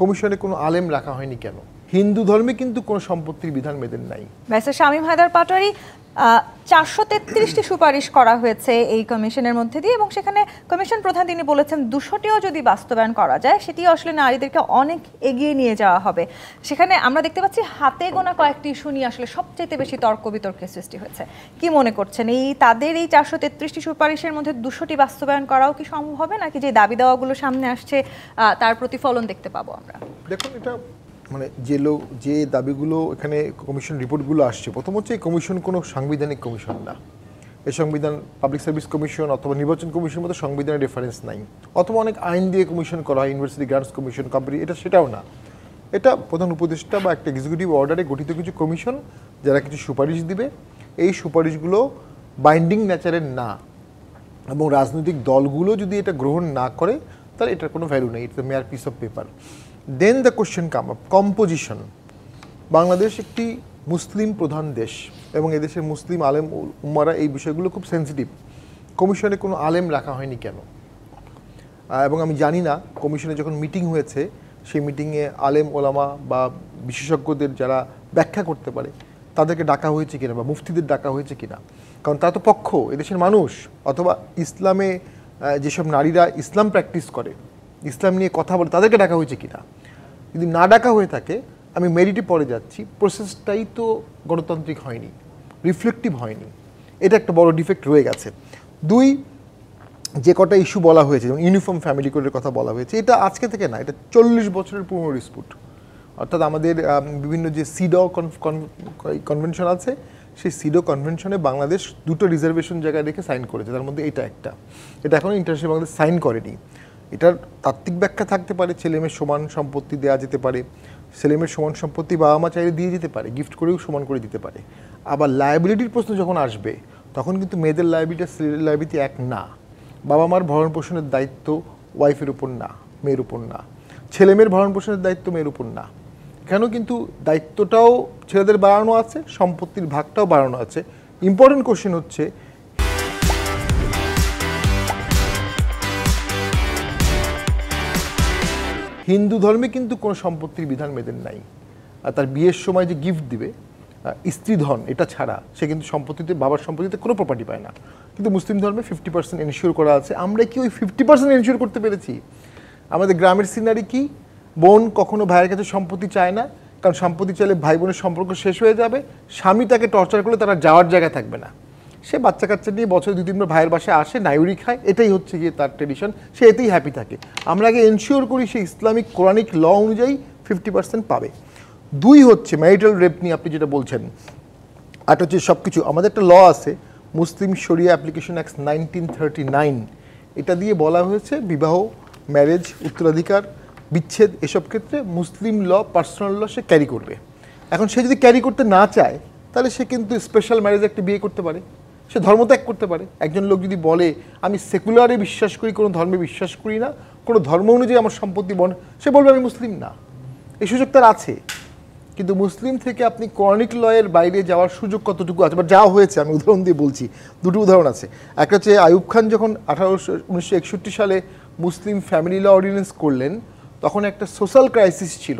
কমিশনে কোনো আলেম রাখা হয়নি কেন? হিন্দু ধর্মে কিন্তু কোনো সম্পত্তির বিধান মেদের নাই। ব্যারিস্টার শামীম হায়দার পাটোয়ারি, 433টি সুপারিশ করা হয়েছে এই কমিশনের মধ্যে দিয়ে, এবং সেখানে কমিশন প্রধান তিনি বলেছেন 200টিও যদি বাস্তবায়ন করা যায় সেটি আসলে নারীদেরকে অনেক এগিয়ে নিয়ে যাওয়া হবে। সেখানে আমরা দেখতে পাচ্ছি হাতে গোনা কয়েকটি ইস্যু নিয়ে আসলে সবচেয়ে বেশি তর্ক বিতর্কের সৃষ্টি হয়েছে। কি মনে করছেন, তাদের এই 433টি সুপারিশের মধ্যে 200টি বাস্তবায়ন করাও কি সম্ভব হবে, নাকি যে দাবি দাওয়াগুলো সামনে আসছে তার প্রতিফলন দেখতে পাবো আমরা? দেখুন, এটা মানে যে দাবিগুলো এখানে কমিশন রিপোর্টগুলো আসছে, প্রথম হচ্ছে এই কমিশন কোনো সাংবিধানিক কমিশন না। এই সংবিধান পাবলিক সার্ভিস কমিশন অথবা নির্বাচন কমিশনের মতো সংবিধানের রেফারেন্স নাই, অথবা অনেক আইন দিয়ে কমিশন করা হয়, ইউনিভার্সিটি গ্রান্টস কমিশন, কোম্পানি, সেটাও না। এটা প্রধান উপদেষ্টা বা একটা এক্সিকিউটিভ অর্ডারে গঠিত কিছু কমিশন যারা কিছু সুপারিশ দিবে। এই সুপারিশগুলো বাইন্ডিং নেচারের না, এবং রাজনৈতিক দলগুলো যদি এটা গ্রহণ না করে তাহলে এটার কোনো ভ্যালু নেই। It's a mere piece of paper. Then the question come up, composition. Bangladesh একটি মুসলিম প্রধান দেশ, এবং এদেশের মুসলিম আলেম উম্মারা এই বিষয়গুলো খুব সেন্সিটিভ। কমিশনে কোনো আলেম রাখা হয়নি কেন? এবং আমি জানি না কমিশনে যখন মিটিং হয়েছে সেই মিটিংয়ে আলেম ওলামা বা বিশেষজ্ঞদের যারা ব্যাখ্যা করতে পারে তাদেরকে ডাকা হয়েছে কিনা, বা মুফতিদের ডাকা হয়েছে কিনা। কারণ তারা তো পক্ষ, এদেশের মানুষ, অথবা ইসলামে যেসব নারীরা ইসলাম প্র্যাকটিস করে, ইসলাম নিয়ে কথা বলে, তাদেরকে ডাকা হয়েছে কিনা। যদি না ডাকা হয়ে থাকে, আমি মেরিটে পরে যাচ্ছি, প্রসেসটাই তো গণতান্ত্রিক হয়নি, রিফ্লেকটিভ হয়নি। এটা একটা বড় ডিফেক্ট রয়ে গেছে। দুই, যে কটা ইস্যু বলা হয়েছে, যেমন ইউনিফর্ম ফ্যামিলি কোডের কথা বলা হয়েছে, এটা আজকে থেকে না, এটা 40 বছরের পুরনো ডিসপুট। অর্থাৎ আমাদের বিভিন্ন যে সিডো কনভেনশন আছে, সেই সিডো কনভেনশনে বাংলাদেশ 2টো রিজার্ভেশন জায়গায় রেখে সাইন করেছে, তার মধ্যে এটা একটা। এটা এখনও ইন্টারন্যাশনাল বাংলাদেশ সাইন করেনি। এটার তাত্ত্বিক ব্যাখ্যা থাকতে পারে, ছেলেমেয়ের সমান সম্পত্তি দেওয়া যেতে পারে, ছেলেমেয়ের সমান সম্পত্তি বাবা মা চাইলে দিয়ে যেতে পারে, গিফট করেও সমান করে দিতে পারে। আবার লায়াবিলিটির প্রশ্ন যখন আসবে, তখন কিন্তু মেয়েদের লায়াবিলিটি আর ছেলেদের লায়াবিলিটি এক না। বাবা মার ভরণ পোষণের দায়িত্ব ওয়াইফের উপর না, মেয়ের উপর না। ছেলেমেয়ের ভরণ পোষণের দায়িত্ব মেয়ের উপর না। কেন? কিন্তু দায়িত্বটাও ছেলেদের বাড়ানো আছে, সম্পত্তির ভাগটাও বাড়ানো আছে। ইম্পর্টেন্ট কোশ্চেন হচ্ছে, হিন্দু ধর্মে কিন্তু কোনো সম্পত্তির বিধান মেয়েদের নাই। আর তার বিয়ের সময় যে গিফট দিবে স্ত্রীধন, এটা ছাড়া সে কিন্তু সম্পত্তিতে, বাবার সম্পত্তিতে কোনো প্রপার্টি পায় না। কিন্তু মুসলিম ধর্মে 50% এনশিওর করা আছে। আমরা কি ওই 50% এনশিওর করতে পেরেছি? আমাদের গ্রামের সিনারি কি? বোন কখনো ভাইয়ের কাছে সম্পত্তি চায় না, কারণ সম্পত্তি চাইলে ভাই বোনের সম্পর্ক শেষ হয়ে যাবে, স্বামী তাকে টর্চার করলে তারা যাওয়ার জায়গা থাকবে না। সে বাচ্চা কাচ্চা নিয়ে বছরে 2-3 বার ভাইয়ের বাসায় আসে, নাইউরি খায়, এটাই হচ্ছে গিয়ে তার ট্রেডিশন, সে এতেই হ্যাপি থাকে। আমরা আগে এনশিওর করি সে ইসলামিক কোরআনিক ল অনুযায়ী 50% পাবে। 2 হচ্ছে ম্যারিটাল রেপ নিয়ে আপনি যেটা বলছেন, আর হচ্ছে সব কিছু। আমাদের একটা ল আছে, মুসলিম শরিয়া অ্যাপ্লিকেশন অ্যাক্ট 1939, এটা দিয়ে বলা হয়েছে বিবাহ, ম্যারেজ, উত্তরাধিকার, বিচ্ছেদ, এসব ক্ষেত্রে মুসলিম ল, পার্সোনাল ল সে ক্যারি করবে। এখন সে যদি ক্যারি করতে না চায়, তাহলে সে কিন্তু স্পেশাল ম্যারেজ একটা বিয়ে করতে পারে, সে ধর্মত্যাগ করতে পারে। একজন লোক যদি বলে আমি সেকুলারে বিশ্বাস করি, কোনো ধর্মে বিশ্বাস করি না, কোনো ধর্ম অনুযায়ী আমার সম্পত্তি বন, সে বলবে আমি মুসলিম না। এই সুযোগ তার আছে। কিন্তু মুসলিম থেকে আপনি কোরআনিক লয়ের বাইরে যাওয়ার সুযোগ কতটুকু আছে বা যাওয়া হয়েছে, আমি উদাহরণ দিয়ে বলছি। 2টো উদাহরণ আছে। একটা হচ্ছে আইয়ুব খান যখন 1961 সালে মুসলিম ফ্যামিলি ল অর্ডিন্যান্স করলেন, তখন একটা সোশ্যাল ক্রাইসিস ছিল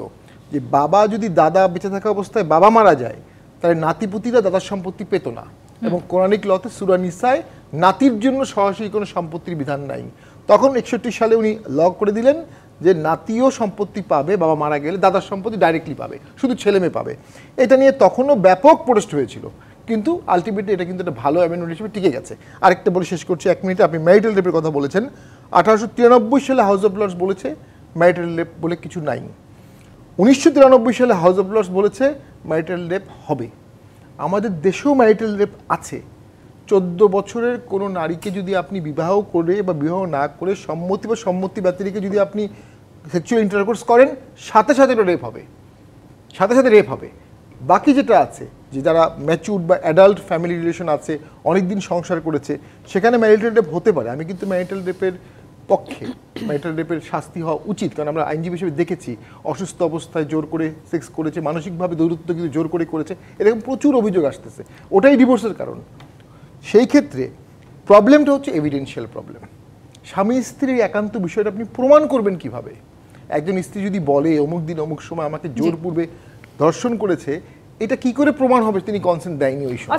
যে বাবা যদি দাদা বেঁচে থাকা অবস্থায় বাবা মারা যায়, তাহলে নাতিপুতিরা দাদার সম্পত্তি পেত না। এবং কোরআনিক লতে সূরা নিসায় নাতির জন্য সরাসরি কোনো সম্পত্তির বিধান নাই। তখন 61 সালে উনি ল করে দিলেন যে নাতিও সম্পত্তি পাবে, বাবা মারা গেলে দাদার সম্পত্তি ডাইরেক্টলি পাবে, শুধু ছেলে মেয়ে পাবে। এটা নিয়ে তখনও ব্যাপক প্রোটেস্ট হয়েছিল, কিন্তু আলটিমেটলি এটা কিন্তু একটা ভালো অ্যামেন্ডমেন্ট হিসেবে টিকে গেছে। আরেকটা বলে শেষ করছি 1 মিনিটে। আপনি ম্যারিটাল রেপের কথা বলেছেন। 1893 সালে হাউস অফ লর্ডস বলেছে ম্যারিটাল রেপ বলে কিছু নাই। 1993 সালে হাউস অফ লর্ডস বলেছে ম্যারিটাল রেপ হবে। আমাদের দেশেও ম্যারিটাল রেপ আছে। 14 বছরের কোনো নারীকে যদি আপনি বিবাহ করে বা বিবাহ না করে সম্মতি বা সম্মতি ব্যতিরেকে যদি আপনি সেক্সুয়াল ইন্টারকোর্স করেন, সাথে সাথে এটা রেপ হবে, সাথে সাথে রেপ হবে। বাকি যেটা আছে, যে যারা ম্যাচিউর বা অ্যাডাল্ট ফ্যামিলি রিলেশন আছে, অনেক দিন সংসার করেছে, সেখানে ম্যারিটাল রেপ হতে পারে। আমি কিন্তু ম্যারিটাল রেপের পক্ষে, ম্যারিটাল রেপের শাস্তি হওয়া উচিত। কারণ আমরা আইনজীবী হিসেবে দেখেছি অসুস্থ অবস্থায় জোর করে সেক্স করেছে, মানসিকভাবে দৌরত্ব কিন্তু জোর করে করেছে, এরকম প্রচুর অভিযোগ আসতেছে। ওটাই ডিভোর্সের কারণ। সেই ক্ষেত্রে প্রবলেমটা হচ্ছে এভিডেন্সিয়াল প্রবলেম। স্বামী স্ত্রীর একান্ত বিষয়টা আপনি প্রমাণ করবেন কিভাবে? একজন স্ত্রী যদি বলে অমুক দিন অমুক সময় আমাকে জোরপূর্বে ধর্ষণ করেছে, এটা কি করে প্রমাণ হবে তিনি কনসেন্ট দেয়নি ওই সময়?